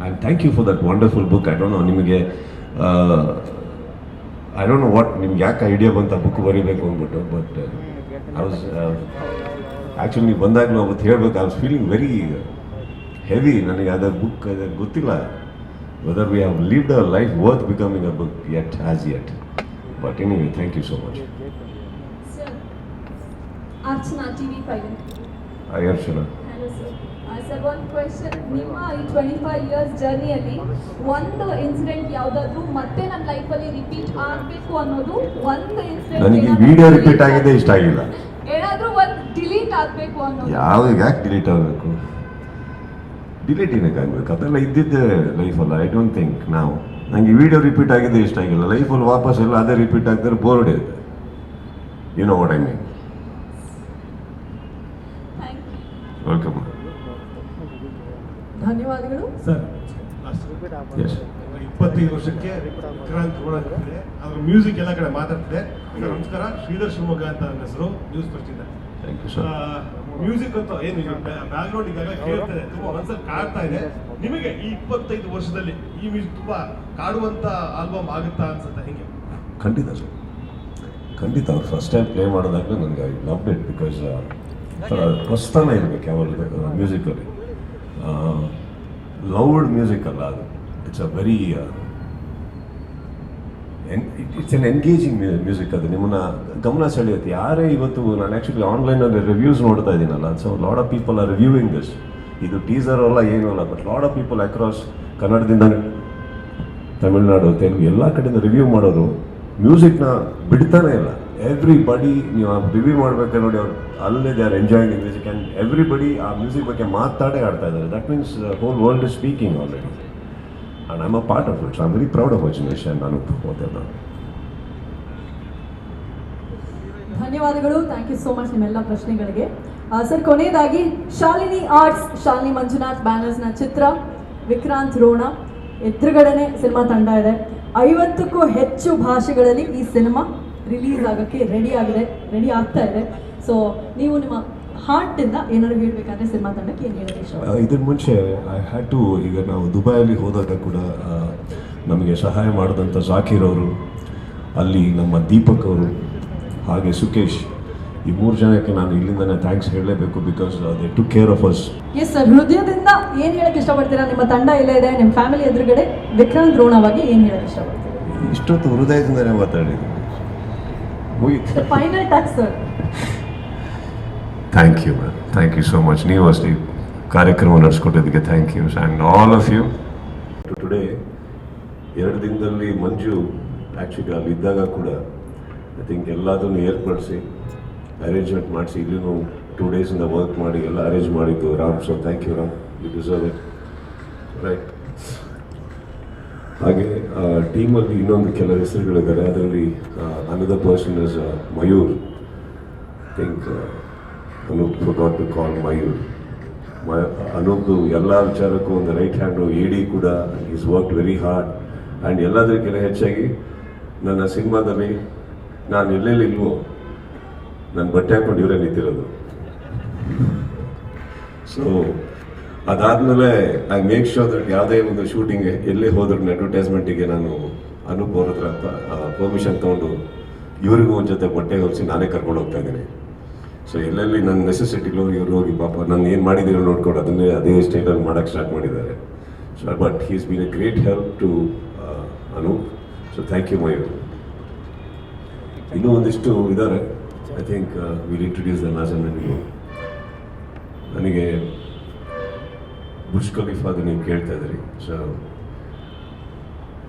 And thank you for that wonderful book. I don't know ನಿಮಗೆ ಐ ಡೋಂಟ್ ನೋ ವಾಟ್ ನಿಮ್ಗೆ ಯಾಕೆ ಐಡಿಯಾ ಬಂತ ಬುಕ್ ಬರೀಬೇಕು ಅಂದ್ಬಿಟ್ಟು. ಬಟ್ ಐ ವಾಸ್ ಆ್ಯಕ್ಚುಲಿ ನೀವು ಬಂದಾಗಲೂ ಅವತ್ತು ಹೇಳಬೇಕು, I was feeling very heavy. ನನಗೆ ಅದರ ಬುಕ್ ಗೊತ್ತಿಲ್ಲ whether we have lived a life worth becoming a book yet, as yet. But anyway, thank you so much. Sir, Archana TV5. Hi Archana. Hello sir. Sir, one question. ನಿಮ್ಮ ಈ 25 years ಜರ್ನಿಯಲ್ಲಿ ಒಂದು incident ಯಾವುದಾದ್ರೂ ಮತ್ತೆ ನನ್ನ ಲೈಫಲ್ಲಿ repeat ಆಗಬೇಕು ಅನ್ನೋದು ಒಂದು ಇನ್ಸಿಡೆಂಟ್? ನನಗೆ ವಿಡಿಯೋ ರಿಪೀಟ್ ಆಗಿದೆ, ಇಷ್ಟ ಆಗಿಲ್ಲ. ಏನಾದರೂ ಒಂದು ಡಿಲೀಟ್ ಆಗಬೇಕು ಅನ್ನೋದು? ಯಾಕೆ ಡಿಲೀಟ್ ಆಗಬೇಕು? ಡಿಲೀಟ್ ಏನಕ್ಕಾಗಬೇಕು? ಅದೆಲ್ಲ ಇದ್ದಿದ್ದೆ ಲೈಫಲ್ಲ. ಐ ಡೋಂಟ್ ಥಿಂಕ್ ನಾವು ನನಗೆ ವಿಡಿಯೋ ರಿಪೀಟ್ ಆಗಿದೆ, ಇಷ್ಟ ಆಗಿಲ್ಲ. ಲೈಫಲ್ಲಿ ವಾಪಸ್ ಎಲ್ಲ ಅದೇ ರಿಪೀಟ್ ಆಗಿದ್ರೆ ಬೋರ್ ಹೊಡೆಯುತ್ತೆ. You know what I mean. Welcome. ಧನ್ಯವಾದಗಳು ಸರ್. ಎಸ್. 25 ವರ್ಷಕ್ಕೆ ವಿಕ್ರಾಂತ್ ರೋಣ ಇರ್ತಿದೆ, ಅದ್ರ ಮ್ಯೂಸಿಕ್ ಎಲ್ಲ ಕಡೆ ಮಾತಾಡ್ತಿದೆ. ನಮಸ್ಕಾರ, ಶ್ರೀಧರ್ ಶಿವಮೊಗ್ಗ ಅಂತ ನನ್ನ ಹೆಸರು, ನ್ಯೂಸ್ ಬರ್ತಿದ್ದೆ. Thank you sir. ಮ್ಯೂಸಿಕ್ ಅಂತ ಏನು ಬ್ಯಾಕ್ಗ್ರೌಂಡ್ ಈಗಾಗಲೇ ಕೇಳ್ತದೆ, ತುಂಬ ಮನಸ್ಸಲ್ಲಿ ಕಾಡ್ತಾ ಇದೆ. ನಿಮಗೆ ಈ 25 ವರ್ಷದಲ್ಲಿ ಈ ಮ್ಯೂಸಿಕ್ ತುಂಬ ಕಾಡುವಂಥ ಆಲ್ಬಮ್ ಆಗುತ್ತಾ ಅನ್ಸುತ್ತೆ, ಹೇಗೆ? ಖಂಡಿತ ಸರ್, ಖಂಡಿತ. ಅವ್ರು ಫಸ್ಟ್ ಟೈಮ್ ಪ್ಲೇ ಮಾಡಿದಾಗಲೇ ನನಗೆ ಐ ಲವ್ಡ್ ಇಟ್. ಬಿಕಾಸ್ ಹೊಸತನ ಇರಬೇಕು ಯಾವಾಗ ಮ್ಯೂಸಿಕಲ್ಲಿ. ಲೌಡ್ ಮ್ಯೂಸಿಕ್ ಅಲ್ಲ ಅದು. It's a very it's an engaging music. ಅದು ನಿಮ್ಮನ್ನ ಗಮನ ಸೆಳೆಯುತ್ತೆ. ಯಾರೇ ಇವತ್ತು ನಾನು ಆ್ಯಕ್ಚುಲಿ ಆನ್ಲೈನಲ್ಲಿ ರಿವ್ಯೂಸ್ ನೋಡ್ತಾ ಇದ್ದೀನಲ್ಲ, so lot of people are reviewing this. ಇದು ಟೀಸರ್ ಅಲ್ಲ, ಏನೂ ಅಲ್ಲ, but lot of people across ಕನ್ನಡದಿಂದ ತಮಿಳ್ನಾಡು, ತೆಲುಗು ಎಲ್ಲ ಕಡೆಯಿಂದ ರಿವ್ಯೂ ಮಾಡೋರು ಮ್ಯೂಸಿಕ್ನ ಬಿಡ್ತಾನೆ ಇಲ್ಲ. ಎವ್ರಿಬಡಿ ನೀವು ರಿವ್ಯೂ ಮಾಡ್ಬೇಕಾದ್ರೆ ನೋಡಿ, ಅವ್ರು ಅಲ್ಲೇ they are enjoying the music and everybody ಆ ಮ್ಯೂಸಿಕ್ ಬಗ್ಗೆ ಮಾತಾಡೇ ಆಡ್ತಾ ಇದ್ದಾರೆ. That means whole world is speaking already. And I'm a part of it, so I'm very proud of our generation. ನಾನು ಓದ್ತಾ. ಧನ್ಯವಾದಗಳು. ಥ್ಯಾಂಕ್ ಯು ಸೋ ಮಚ್ ನಿಮ್ಮೆಲ್ಲ ಪ್ರಶ್ನೆಗಳಿಗೆ. Sir, ಕೊನೆಯದಾಗಿ ಶಾಲಿನಿ ಆರ್ಟ್ಸ್, ಶಾಲಿನಿ ಮಂಜುನಾಥ್ ಬ್ಯಾನರ್ಸ್ನ ಚಿತ್ರ ವಿಕ್ರಾಂತ್ ರೋಣ ಎದುರುಗಡೆನೆ ಸಿನಿಮಾ ತಂಡ ಇದೆ. 50ಕ್ಕೂ ಹೆಚ್ಚು ಭಾಷೆಗಳಲ್ಲಿ ಈ ಸಿನಿಮಾ ರಿಲೀಸ್ ಆಗೋಕ್ಕೆ ರೆಡಿ ಆಗ್ತಾ ಇದೆ. ಸೊ ನೀವು ನಿಮ್ಮ ಹಾರ್ಟಿಂದ ಏನಾದ್ರು ಹೇಳಬೇಕಾದ್ರೆ ಸಿನಿಮಾ ತಂಡಕ್ಕೆ ಏನು ಹೇಳೋಕ್ಕೆ ಇಷ್ಟ? ಇದ್ರ ಮುಂಚೆ ಐ ಹ್ಯಾಡ್ ಟು, ಈಗ ನಾವು ದುಬೈಯಲ್ಲಿ ಹೋದಾಗ ಕೂಡ ನಮಗೆ ಸಹಾಯ ಮಾಡಿದಂಥ ಜಾಕೀರ್ ಅವರು, ಅಲ್ಲಿ ನಮ್ಮ ದೀಪಕ್ ಅವರು ಹಾಗೆ ಸುಕೇಶ್, ಈ 3 ಜನಕ್ಕೆ ನಾನು ಇಲ್ಲಿಂದನೇ ಥ್ಯಾಂಕ್ಸ್ ಹೇಳಲೇಬೇಕು. Because they took care of us. Yes sir, ಹೃದಯದಿಂದ ಏನು ಹೇಳಕ್ಕೆ ಇಷ್ಟಪಡ್ತೀರಾ? ನಿಮ್ಮ ತಂಡ ಇಲ್ಲೇ ಇದೆ, ನಿಮ್ಮ ಫ್ಯಾಮಿಲಿ ಎದುರುಗಡೆ ವಿಕ್ರಾಂತ್ ರೋಣವಾಗಿ ಏನು ಹೇಳಕ್ಕೆ ಇಷ್ಟಪಡ್ತೀರಾ? ಇಷ್ಟೊತ್ತು ಹೃದಯದಿಂದನೇ ಮಾತಾಡಿದ್ದೀನಿ. Final touch sir. Thank you ma'am, thank you so much. ನೀವು ಅಷ್ಟೇ ಕಾರ್ಯಕ್ರಮ ನಡೆಸ್ಕೊಟ್ಟಿದ್ದಕ್ಕೆ thank you and all of you. Today 2 ದಿನದಲ್ಲಿ ಮಂಜು ಆ್ಯಕ್ಚುಲಿ ಅಲ್ಲಿ ಇದ್ದಾಗ ಕೂಡ ಐ ಥಿಂಕ್ ಎಲ್ಲದನ್ನು ಏರ್ಪಡಿಸಿ ಅರೇಂಜ್ಮೆಂಟ್ ಮಾಡಿಸಿ ಇಲ್ಲಿನೂ 2 ಡೇಸಿಂದ ವರ್ಕ್ ಮಾಡಿ ಎಲ್ಲ ಅರೇಂಜ್ ಮಾಡಿದ್ದು Ram. So thank you Ram, you deserve it. Right. ಹಾಗೆ ಟೀಮಲ್ಲಿ ಇನ್ನೊಂದು ಕೆಲ ಹೆಸರುಗಳಿದ್ದಾರೆ. ಅದರಲ್ಲಿ another person is Mayur. Think Anup forgot to call Mayur. ಅನೂಪ್ದು ಎಲ್ಲ ವಿಚಾರಕ್ಕೂ ಒಂದು ರೈಟ್ ಹ್ಯಾಂಡು AD ಕೂಡ. Is work very hard and ಎಲ್ಲದಕ್ಕಿಂತ ಹೆಚ್ಚಾಗಿ ನನ್ನ ಸಿನಿಮಾದಲ್ಲಿ ನಾನು ಎಲ್ಲೆಲ್ಲಿ ಇಲ್ವೋ ನನ್ನ ಬಟ್ಟೆ ಹಾಕೊಂಡು ಇವರೇ ನಿಂತಿರೋದು. ಸೊ ಅದಾದಮೇಲೆ ಐ ಮೇಕ್ ಶೋರ್ ದಟ್ ಯಾವುದೇ ಒಂದು ಶೂಟಿಂಗ್ ಎಲ್ಲೇ ಹೋದ್ರೂ ಅಡ್ವರ್ಟೈಸ್ಮೆಂಟಿಗೆ ನಾನು ಅನೂಪ್ ಅವ್ರ ಹತ್ರ ಪರ್ಮಿಷನ್ ತೊಗೊಂಡು ಇವ್ರಿಗೂ ಒಂದು ಜೊತೆ ಬಟ್ಟೆ ಹೊಲಿಸಿ ನಾನೇ ಕರ್ಕೊಂಡು ಹೋಗ್ತಾ ಇದ್ದೀನಿ. ಸೊ ಎಲ್ಲೆಲ್ಲಿ ನನ್ನ ನೆಸೆಸಿಟಿಗಳು ಇವರು ಹೋಗಿ ಪಾಪ ನಾನು ಏನು ಮಾಡಿದ್ದೀರೋ ನೋಡ್ಕೊಂಡು ಅದನ್ನೇ ಅದೇ ಸ್ಟೈಲಲ್ಲಿ ಮಾಡೋಕ್ಕೆ ಸ್ಟಾರ್ಟ್ ಮಾಡಿದ್ದಾರೆ. So but he's been a great help to Anoop. So thank you Mayur. ಇನ್ನೂ ಒಂದಿಷ್ಟು ಇದ್ದಾರೆ. I think will introduce them as and you. ನನಗೆ ಬುರ್ಜ್ ಖಲೀಫಾದು ನೀವು ಕೇಳ್ತಾ ಇದ್ದೀರಿ. ಸೊ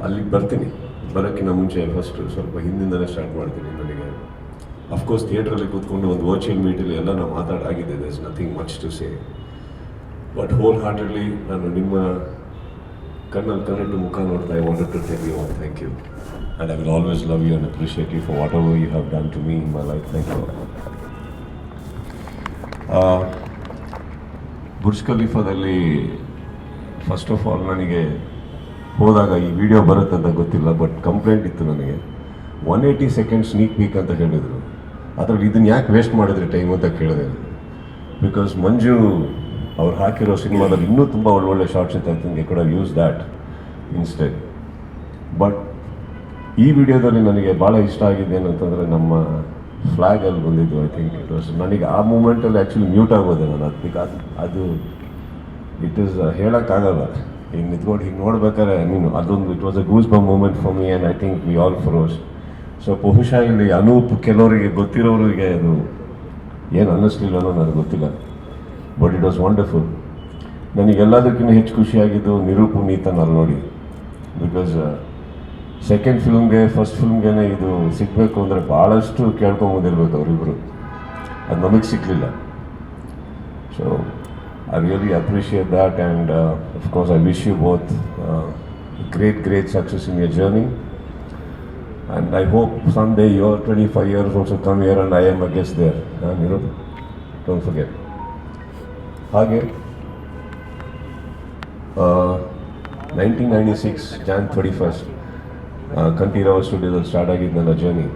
ಅಲ್ಲಿಗೆ ಬರ್ತೀನಿ. ಬರೋಕ್ಕಿಂತ ಮುಂಚೆ ಫಸ್ಟು ಸ್ವಲ್ಪ ಹಿಂದಿಂದಲೇ ಸ್ಟಾರ್ಟ್ ಮಾಡ್ತೀನಿ. ನನಗೆ ಅಫ್ಕೋರ್ಸ್ ಥಿಯೇಟ್ರಲ್ಲಿ ಕೂತ್ಕೊಂಡು ಒಂದು ವರ್ಚುವಲ್ ಮೀಟಲ್ಲಿ ಎಲ್ಲ ನಾವು ಮಾತಾಡಾಗಿದೆ. There is nothing much to say. But whole heartedly ನಾನು ನಿಮ್ಮ ಕಣ್ಣಲ್ಲಿ ಕಣ್ಣಿಟ್ಟು ಮುಖ ನೋಡ್ತಾ I wanted to tell you thank you and I will always love you and appreciate you for whatever you have done to me in my life. Thank you. Burj ಖಲೀಫಾದಲ್ಲಿ first of all ನನಗೆ ಹೋದಾಗ ಈ video ಬರುತ್ತೆ ಅಂತ ಗೊತ್ತಿಲ್ಲ, but complaint ಇತ್ತು ನನಗೆ. 180 second sneak peak ಅಂತ ಹೇಳಿದರು. ಅದರಲ್ಲಿ ಇದನ್ನು ಯಾಕೆ ವೇಸ್ಟ್ ಮಾಡಿದ್ರಿ ಟೈಮ್ ಅಂತ ಕೇಳಿದೆ. ಬಿಕಾಸ್ ಮಂಜು ಅವ್ರು ಹಾಕಿರೋ ಸಿನಿಮಾದಲ್ಲಿ ಇನ್ನೂ ತುಂಬ ಒಳ್ಳೊಳ್ಳೆ ಶಾರ್ಟ್ಸ್ ಇತ್ತು. I think I could have use that instead. But ಈ ವಿಡಿಯೋದಲ್ಲಿ ನನಗೆ ಭಾಳ ಇಷ್ಟ ಆಗಿದೆ ಏನಂತಂದರೆ ನಮ್ಮ ಫ್ಲ್ಯಾಗಲ್ಲಿ ಬಂದಿದ್ದು. ಐ ಥಿಂಕ್ ಇಟ್ ವಾಸ್ ನನಗೆ ಆ ಮೂಮೆಂಟಲ್ಲಿ ಆ್ಯಕ್ಚುಲಿ ಮ್ಯೂಟ್ ಆಗೋದೆ ನಾನು. ಅದು ಇಟ್ ಈಸ್ ಹೇಳೋಕ್ಕಾಗಲ್ಲ. ಹಿಂಗೆ ನಿಂತ್ಕೊಂಡು ಹಿಂಗೆ ನೋಡ್ಬೇಕಾದ್ರೆ ಅದೊಂದು it was a goose bump moment for me and I think we all froze. So ಬಹುಶಃ ಇಲ್ಲಿ ಅನೂಪ್ ಕೆಲವರಿಗೆ ಗೊತ್ತಿರೋರಿಗೆ ಅದು ಏನು ಅನ್ನಿಸ್ಲಿಲ್ಲ ಅನ್ನೋ ನನಗೆ ಗೊತ್ತಿಲ್ಲ. But it was wonderful. ನನಗೆಲ್ಲದಕ್ಕಿಂತ ಹೆಚ್ಚು ಖುಷಿಯಾಗಿದ್ದು ನಿರೂಪ್ ನೀತನಲ್ಲಿ ನೋಡಿ. ಬಿಕಾಸ್ ಸೆಕೆಂಡ್ ಫಿಲ್ಮ್ಗೆ ಫಸ್ಟ್ ಫಿಲ್ಮ್ಗೆ ಇದು ಸಿಗಬೇಕು ಅಂದರೆ ಭಾಳಷ್ಟು ಕೇಳ್ಕೊಂಬಂದಿರ್ಬೇಕು ಅವರಿಬ್ಬರು. ಅದು ನಮಗೆ ಸಿಗಲಿಲ್ಲ. So I really appreciate that and of course I wish you both great success in your journey and I hope someday your 25 years also come here and I am a guest there. Nirup, don't forget. Hage 1996 Jan 31st Kantirao Studio start ಆಗಿದ್ದು ನನ್ನ journey.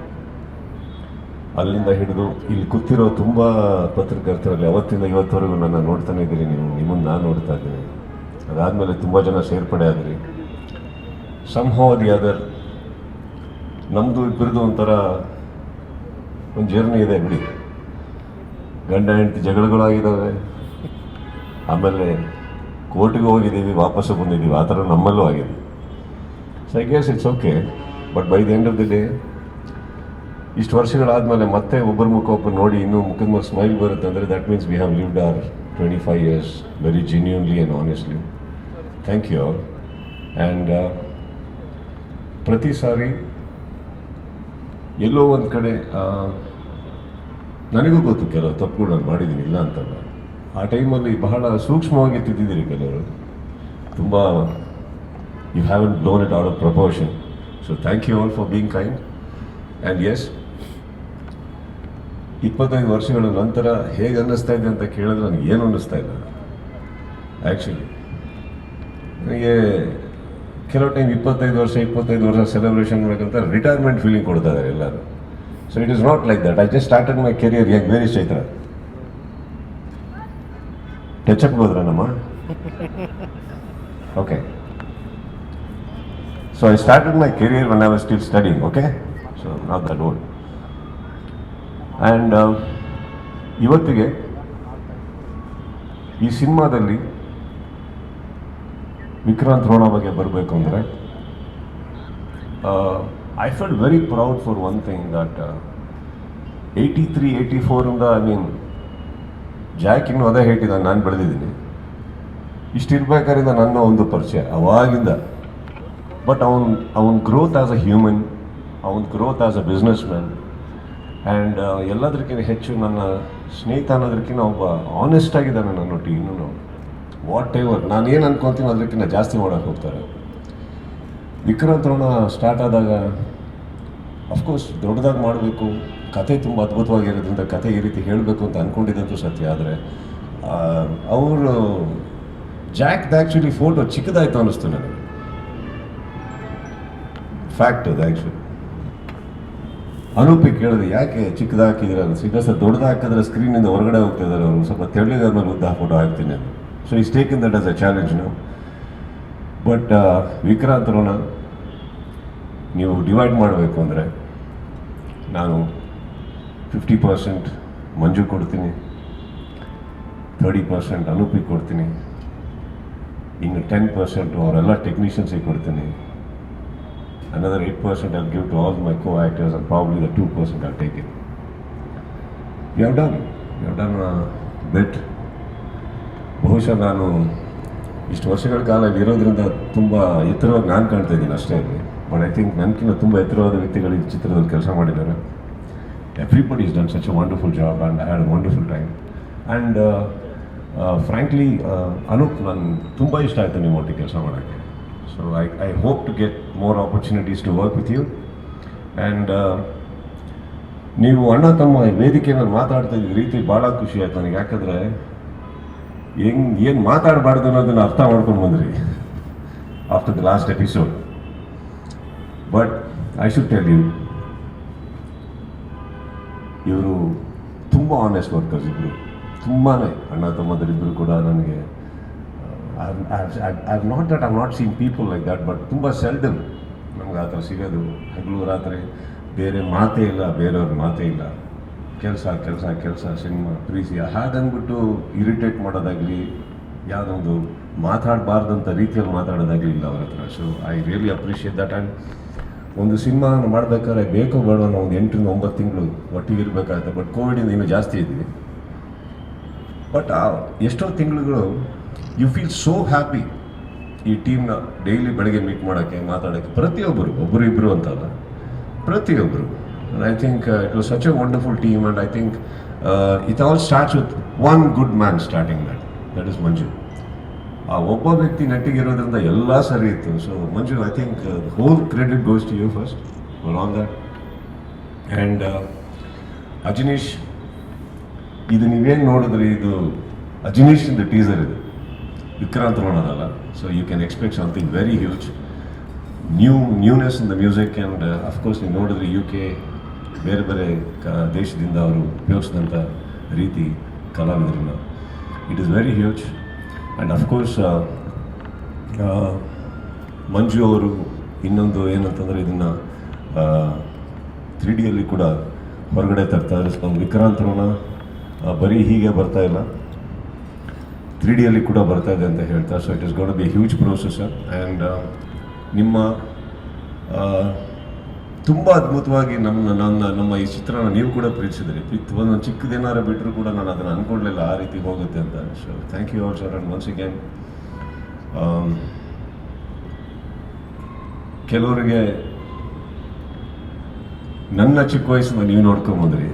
ಅಲ್ಲಿಂದ ಹಿಡಿದು ಇಲ್ಲಿ ಕೂತಿರೋ ತುಂಬ ಪತ್ರಕರ್ತರಲ್ಲಿ ಅವತ್ತಿಂದ ಇವತ್ತವರೆಗೂ ನನ್ನ ನೋಡ್ತಾನೆ ಇದ್ದೀರಿ ನೀವು. ನಿಮ್ಮನ್ನು ನಾನು ನೋಡ್ತಾ ಇದ್ದೀನಿ. ಅದಾದಮೇಲೆ ತುಂಬ ಜನ ಸೇರ್ಪಡೆ ಆದ್ರಿ. ಸಮ್ಹೌ ದಿ ಅದರ್ ನಮ್ಮದು ಇಬ್ಬರದು ಒಂಥರ ಒಂದು ಜರ್ನಿ ಇದೆ ಬಿಡಿ. ಗಂಡ ಹೆಂಡತಿ ಜಗಳಗಳಾಗಿದ್ದಾವೆ, ಆಮೇಲೆ ಕೋರ್ಟ್ಗೆ ಹೋಗಿದ್ದೀವಿ, ವಾಪಸ್ಸು ಬಂದಿದ್ದೀವಿ. ಆ ಥರ ನಮ್ಮಲ್ಲೂ ಆಗಿದೆ. So I guess it's okay. But by the end of the day ಇಷ್ಟು ವರ್ಷಗಳಾದಮೇಲೆ ಮತ್ತೆ ಒಬ್ಬರ ಮುಖ ಒಬ್ಬರು ನೋಡಿ ಇನ್ನೂ ಮುಖದ ಮೇಲೆ ಸ್ಮೈಲ್ ಬರುತ್ತೆ ಅಂದರೆ that means we have lived our 25 years very genuinely and honestly. Thank you all. And ಪ್ರತಿ ಸಾರಿ ಎಲ್ಲೋ ಒಂದು ಕಡೆ ನನಗೂ ಗೊತ್ತು ಕೆಲವು ತಪ್ಪುಗಳು ನಾನು ಮಾಡಿದ್ದೀನಿ, ಇಲ್ಲ ಅಂತಲ್ಲ. ಆ ಟೈಮಲ್ಲಿ ಬಹಳ ಸೂಕ್ಷ್ಮವಾಗಿ ತಿದ್ದಿದ್ದೀರಿ ಕೆಲವರು. ತುಂಬ you haven't blown it out of proportion. So thank you all for being kind. And yes, 25 ವರ್ಷಗಳ ನಂತರ ಹೇಗೆ ಅನ್ನಿಸ್ತಾ ಇದೆ ಅಂತ ಕೇಳಿದ್ರೆ ನನಗೆ ಏನು ಅನ್ನಿಸ್ತಾ ಇಲ್ಲ ಆ್ಯಕ್ಚುಲಿ. ನನಗೆ ಕೆಲವು ಟೈಮ್ 25 ವರ್ಷ ಸೆಲೆಬ್ರೇಷನ್ ಮಾಡಬೇಕಂತ ರಿಟೈರ್ಮೆಂಟ್ ಫೀಲಿಂಗ್ ಕೊಡ್ತಾ ಇದ್ದಾರೆ ಎಲ್ಲರೂ. So it is not like that. I just started my career Young. Very Chaitra touch up ಹೋದ್ರ ನಮ್ಮ okay. So I started my career when I was still studying. Okay. So not that old. And ಇವತ್ತಿಗೆ ಈ ಸಿನಿಮಾದಲ್ಲಿ ವಿಕ್ರಾಂತ್ ರೋಣ ಬಗ್ಗೆ ಬರಬೇಕು ಅಂದರೆ I felt very proud for one thing that 83, 84 I mean Jack ಇನ್ನೂ ಅದೇ ಹೇಳ್ತಿದ್ದ, ನಾನು ಬೆಳೆದಿದ್ದೀನಿ ಇಷ್ಟಿರ್ಬೇಕಾದ್ರಿಂದ ನನ್ನ ಒಂದು ಪರಿಚಯ ಅವಾಗಿಂದ. ಬಟ್ ಅವನ ಗ್ರೋತ್ ಆಸ್ ಅ ಹ್ಯೂಮನ್, ಅವನ growth as a business man, and ಎಲ್ಲದಕ್ಕಿಂತ ಹೆಚ್ಚು ನನ್ನ ಸ್ನೇಹಿತ ಅನ್ನೋದಕ್ಕಿಂತ ಒಬ್ಬ ಆನೆಸ್ಟ್ ಆಗಿದ್ದಾನೆ ನನ್ನೊಟ್ಟಿಗೆ. ಇನ್ನೂ ವಾಟ್ ಎವರ್ ನಾನು ಏನು ಅನ್ಕೊತೀನಿ ಅದಕ್ಕಿಂತ ಜಾಸ್ತಿ ಮಾಡೋಕ್ಕೆ ಹೋಗ್ತಾರೆ. ವಿಕ್ರಾಂತ್ ರೋಣ ಸ್ಟಾರ್ಟ್ ಆದಾಗ ಅಫ್ಕೋರ್ಸ್ ದೊಡ್ಡದಾಗಿ ಮಾಡಬೇಕು, ಕತೆ ತುಂಬ ಅದ್ಭುತವಾಗಿರೋದ್ರಿಂದ ಕತೆ ಈ ರೀತಿ ಹೇಳಬೇಕು ಅಂತ ಅಂದ್ಕೊಂಡಿದ್ದಂತೂ ಸತ್ಯ. ಆದರೆ ಅವರು ಜಾಕ್ದು ಆ್ಯಕ್ಚುಲಿ ಫೋಟೋ ಚಿಕ್ಕದಾಯಿತು ಅನ್ನಿಸ್ತು ನನಗೆ. ಫ್ಯಾಕ್ಟ್ ಅದು ಆ್ಯಕ್ಚುಲಿ. ಅನೂಪಿಗೆ ಕೇಳಿದೆ ಯಾಕೆ ಚಿಕ್ಕದಾಗಿ ಹಾಕಿದ್ರೆ ಅನಿಸಿಲ್ಲ ಸರ್, ದೊಡ್ಡದು ಹಾಕಿದ್ರೆ ಸ್ಕ್ರೀನಿಂದ ಹೊರಗಡೆ ಹೋಗ್ತಿದ್ದಾರೆ ಅವರು, ಸ್ವಲ್ಪ ತೆಳ್ಳಗಾದ್ಮೇಲೆ ಉದ್ದ ಫೋಟೋ ಹಾಕ್ತೀನಿ ಅಂತ. So is taking that as a challenge ನಾವು. ಬಟ್ ವಿಕ್ರಾಂತ್ ರೋಣ ನೀವು ಡಿವೈಡ್ ಮಾಡಬೇಕು ಅಂದರೆ ನಾನು 50% ಮಂಜು ಕೊಡ್ತೀನಿ, 30% ಅನೂಪಿಗೆ ಕೊಡ್ತೀನಿ, ಇನ್ನು 10% ಅವರೆಲ್ಲ ಟೆಕ್ನಿಷಿಯನ್ಸಿಗೆ ಕೊಡ್ತೀನಿ. Another 8% I'll give to all my co-actors, and probably the 2% I'll take it. We have done a bit. ಬಹುಶಃ ನಾನು ಇಷ್ಟು ವರ್ಷಗಳ ಕಾಲ ಇರೋದ್ರಿಂದ ತುಂಬ ಎತ್ತರವಾಗಿ ನಾನು ಕಾಣ್ತಾ ಇದ್ದೀನಿ ಅಷ್ಟೇ. ಬಟ್ ಐ ಥಿಂಕ್ ನನಗಿಂತ ತುಂಬ ಎತ್ತರವಾದ ವ್ಯಕ್ತಿಗಳು ಈ ಚಿತ್ರದಲ್ಲಿ ಕೆಲಸ ಮಾಡಿದ್ದಾರೆ. Everybody is done such a wonderful job and I had a wonderful time. And frankly Anoop ನಾನು ತುಂಬ ಇಷ್ಟ ಆಯಿತು ನಿಮ್ಮ ಒಟ್ಟಿಗೆ ಕೆಲಸ ಮಾಡೋಕ್ಕೆ. So I hope to get more opportunities to work with you. And ನೀವು ಅಣ್ಣ ತಮ್ಮ ವೇದಿಕೆ ಮೇಲೆ ಮಾತಾಡ್ತಾ ಇದ್ದ ರೀತಿ ಭಾಳ ಖುಷಿ ಆಯ್ತು ನನಗೆ. ಯಾಕಂದರೆ ಏನು ಮಾತಾಡಬಾರ್ದು ಅನ್ನೋದನ್ನು ಅರ್ಥ ಮಾಡ್ಕೊಂಡು ಬಂದ್ರಿ after the last episode. But I should tell you, ಇವರು ತುಂಬ ಆನೆಸ್ಟ್ ವರ್ಕರ್ಸ್ ಇಬ್ಬರು, ತುಂಬಾ ಅಣ್ಣ ತಮ್ಮದರಿಬ್ಬರು ಕೂಡ. ನನಗೆ I've not seen people like that, but ತುಂಬ ಸೆಲ್ಡಮ್ ನಮ್ಗೆ ಆ ಥರ ಸಿಗೋದು. ಹಗಲು ರಾತ್ರಿ ಬೇರೆ ಮಾತೇ ಇಲ್ಲ, ಬೇರೆಯವ್ರ ಮಾತೇ ಇಲ್ಲ, ಕೆಲಸ ಕೆಲಸ ಕೆಲಸ, ಸಿನಿಮಾ, ಪ್ರೀತಿ ಹಾಗಂದ್ಬಿಟ್ಟು ಇರಿಟೇಟ್ ಮಾಡೋದಾಗಲಿ, ಯಾವುದೊಂದು ಮಾತಾಡಬಾರ್ದಂಥ ರೀತಿಯಲ್ಲಿ ಮಾತಾಡೋದಾಗಲಿ ಇಲ್ಲ ಅವ್ರ ಹತ್ರ. So I really appreciate that. And ಒಂದು ಸಿನಿಮಾ ಮಾಡ್ಬೇಕಾದ್ರೆ ಬೇಕೋ ಬೇಡ ನಾವು ಒಂದು 8 ರಿಂದ 9 ತಿಂಗಳು ಒಟ್ಟಿಗೆ ಇರಬೇಕಾಗುತ್ತೆ. ಬಟ್ ಕೋವಿಡಿಂದ ಇನ್ನೂ ಜಾಸ್ತಿ ಇದ್ವಿ. ಬಟ್ ಆ ಎಷ್ಟೋ ತಿಂಗಳುಗಳು ಯು ಫೀಲ್ ಸೋ ಹ್ಯಾಪಿ ಈ ಟೀಮ್ನ ಡೈಲಿ ಬೆಳಗ್ಗೆ ಮೀಟ್ ಮಾಡೋಕ್ಕೆ, ಮಾತಾಡೋಕ್ಕೆ. ಪ್ರತಿಯೊಬ್ಬರು, ಒಬ್ಬರು ಇಬ್ಬರು ಅಂತಲ್ಲ, ಪ್ರತಿಯೊಬ್ಬರು. I think it was such a wonderful team. And I think it all starts with one good man starting that is Manju. ಆ ಒಬ್ಬ ವ್ಯಕ್ತಿ ನೆಟ್ಟಿಗಿರೋದ್ರಿಂದ ಎಲ್ಲ ಸರಿ ಇತ್ತು. So Manju, I think whole credit goes to you first for all that. And Ajaneesh, ಇದು ನೀವೇನು ನೋಡಿದ್ರಿ, ಇದು ಅಜನೀಶ್ ಇಂದ ಟೀಸರ್ ಇದು, ವಿಕ್ರಾಂತ್ ರೋಣದಲ್ಲ. So you can expect something very huge, newness in the music. And of course ನೀವು ನೋಡಿದ್ರಿ UK ಬೇರೆ ಬೇರೆ ದೇಶದಿಂದ ಅವರು ಉಪಯೋಗಿಸಿದಂಥ ರೀತಿ ಕಲಾವಿದರನ್ನ. It is very huge. And of course Manju ಅವರು ಇನ್ನೊಂದು ಏನಂತಂದರೆ ಇದನ್ನು 3Dಯಲ್ಲಿ ಕೂಡ ಹೊರಗಡೆ ತರ್ತಾರೆ. ಸೊ ವಿಕ್ರಾಂತ್ ರೋಣ ಬರೀ ಹೀಗೆ ಬರ್ತಾ ಇಲ್ಲ, 3Dಯಲ್ಲಿ ಕೂಡ ಬರ್ತಾ ಇದೆ ಅಂತ ಹೇಳ್ತಾರೆ. So it is going to be huge processor. And ನಿಮ್ಮ ತುಂಬ ಅದ್ಭುತವಾಗಿ ನಮ್ಮ ಈ ಚಿತ್ರನ ನೀವು ಕೂಡ ಪ್ರೀತಿಸಿದ್ರಿ. ಒಂದೊಂದು ಚಿಕ್ಕದೇನಾರು ಬಿಟ್ಟರು ಕೂಡ ನಾನು ಅದನ್ನು ಅಂದ್ಕೊಳ್ಳಲಿಲ್ಲ ಆ ರೀತಿ ಹೋಗುತ್ತೆ ಅಂತ. So thank you all sir. And once again ಕೆಲವರಿಗೆ ನನ್ನ ಚಿಕ್ಕ ವಯಸ್ಸಿಂದ ನೀವು ನೋಡ್ಕೊಂಬಂದ್ರಿ,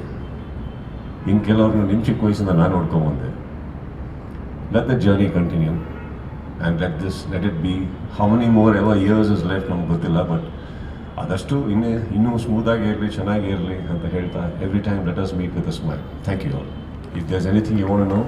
ಇನ್ನು ಕೆಲವ್ರನ್ನ ನಿಮ್ಮ ಚಿಕ್ಕ ವಯಸ್ಸಿಂದ ನಾನು ನೋಡ್ಕೊಂಬಂದೆ. Let the journey continue and let it be how many more ever years is left ನಮ್ಗೆ ಗೊತ್ತಿಲ್ಲ. ಬಟ್ ಆದಷ್ಟು ಇನ್ನೂ ಸ್ಮೂತಾಗಿ ಇರಲಿ, ಚೆನ್ನಾಗಿ ಇರಲಿ ಅಂತ ಹೇಳ್ತಾ, every time let us meet with a smile. Thank you all. If there is anything you want to no,